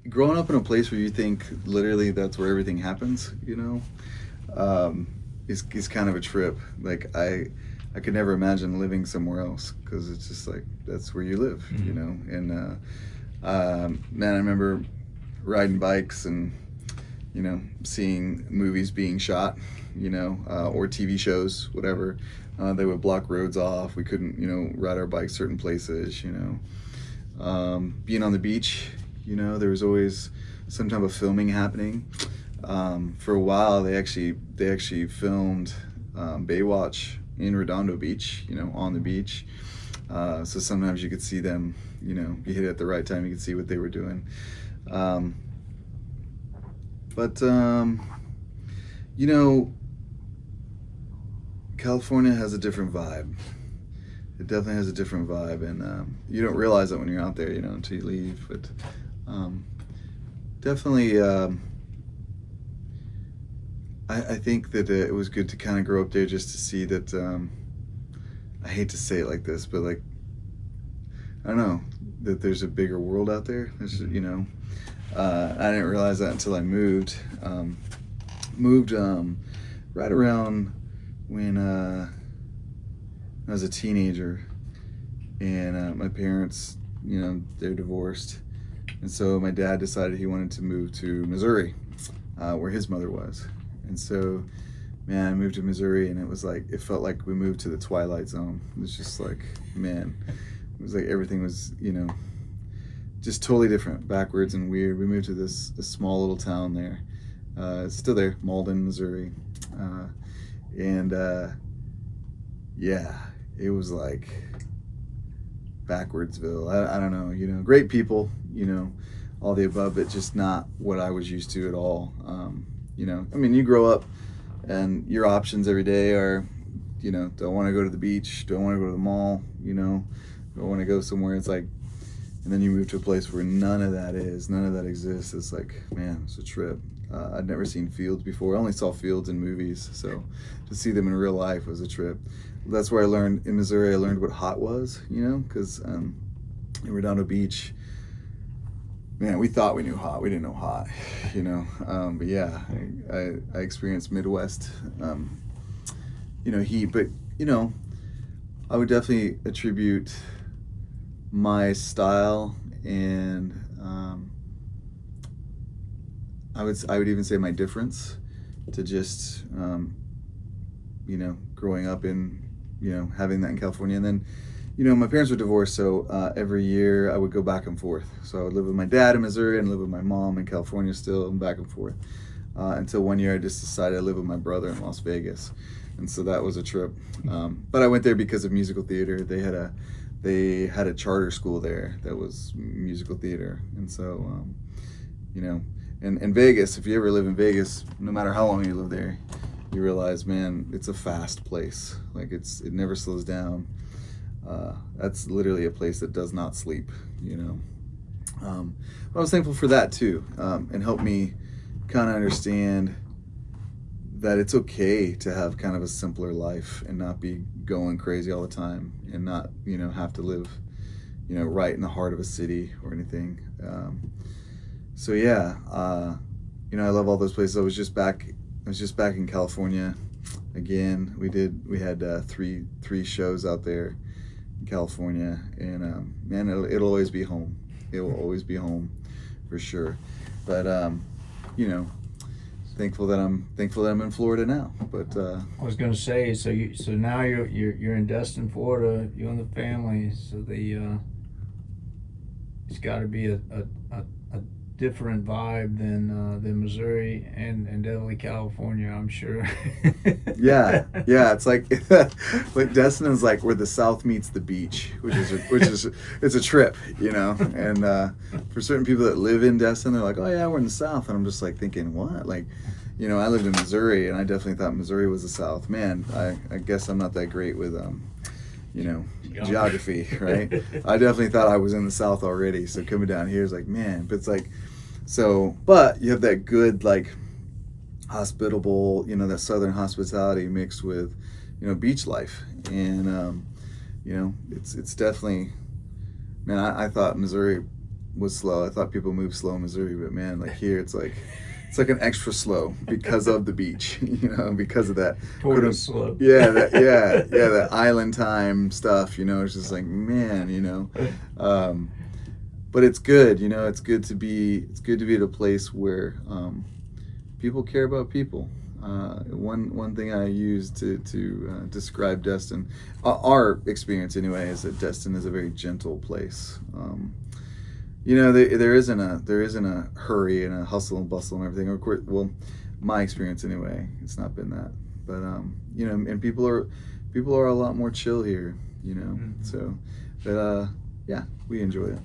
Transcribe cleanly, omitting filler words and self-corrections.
Growing up in a place where you think literally that's where everything happens, is kind of a trip. Like I could never imagine living somewhere else because it's just like that's where you live, Mm-hmm. And man, I remember riding bikes and seeing movies being shot, or TV shows, whatever. They would block roads off. We couldn't, ride our bikes certain places, being on the beach, there was always some type of filming happening. For a while, they actually filmed Baywatch in Redondo Beach, on the beach. So sometimes you could see them, you hit it at the right time. You could see what they were doing. Um, but you know, California has a different vibe. It definitely has a different vibe, and you don't realize that when you're out there, until you leave. But um, definitely, I think that it was good to kind of grow up there just to see that. I hate to say it like this, but like I don't know that there's a bigger world out there. I didn't realize that until I moved. Moved right around when I was a teenager, and my parents, they're divorced, and so my dad decided he wanted to move to Missouri, where his mother was, and so, man, I moved to Missouri, and it felt like we moved to the Twilight Zone. It was just like, man, it was like everything was, just totally different, backwards and weird. We moved to this small little town there. It's still there, Malden, Missouri, and yeah, it was like backwardsville. I don't know, great people, all the above, but just not what I was used to at all. I mean, you grow up and your options every day are, don't want to go to the beach, don't want to go to the mall, don't want to go somewhere. It's like, and then you move to a place where none of that exists. It's like, man, it's a trip. I'd never seen fields before. I only saw fields in movies, so to see them in real life was a trip. That's where I learned in Missouri. I learned what hot was, because in Redondo Beach, man, we thought we knew hot. We didn't know hot, But yeah, I experienced Midwest, heat. But I would definitely attribute my style and I would even say my difference to just growing up in having that in California. And then my parents were divorced, so every year I would go back and forth. So I would live with my dad in Missouri and live with my mom in California still, and back and forth until one year I just decided to live with my brother in Las Vegas, and so that was a trip. But I went there because of musical theater. They had a charter school there that was musical theater, and so and Vegas, if you ever live in Vegas, no matter how long you live there, you realize, man, it's a fast place. Like it never slows down. That's literally a place that does not sleep, But I was thankful for that too, and helped me kind of understand that it's okay to have kind of a simpler life and not be going crazy all the time, and not have to live right in the heart of a city or anything. So yeah, I love all those places. I was just back in California again. We had three shows out there in California, and man, it'll always be home. It will always be home for sure. But thankful that I'm in Florida now. But I was going to say, so now you're in Destin, Florida. You and the family. So it's got to be a different vibe than Missouri and definitely California, I'm sure. yeah, it's like Destin is like where the South meets the beach, which is it's a trip, And for certain people that live in Destin, they're like, oh yeah, we're in the South, and I'm just like thinking, what? Like, I lived in Missouri, and I definitely thought Missouri was the South. Man, I guess I'm not that great with geography, right? I definitely thought I was in the South already, so coming down here is like, man, but it's like, so, but you have that good, like, hospitable, that Southern hospitality mixed with, beach life. And, it's definitely, man, I thought Missouri was slow. I thought people moved slow in Missouri, but man, like here it's like an extra slow because of the beach, because of that. Tortoise slope. Yeah, that island time stuff, it's just like, man, but it's good, it's good to be at a place where people care about people. One thing I use to describe Destin, our experience anyway, is that Destin is a very gentle place. There isn't a hurry and a hustle and bustle and everything. Of course, well, my experience anyway, it's not been that. But and people are a lot more chill here. Mm-hmm. So, but yeah, we enjoy it.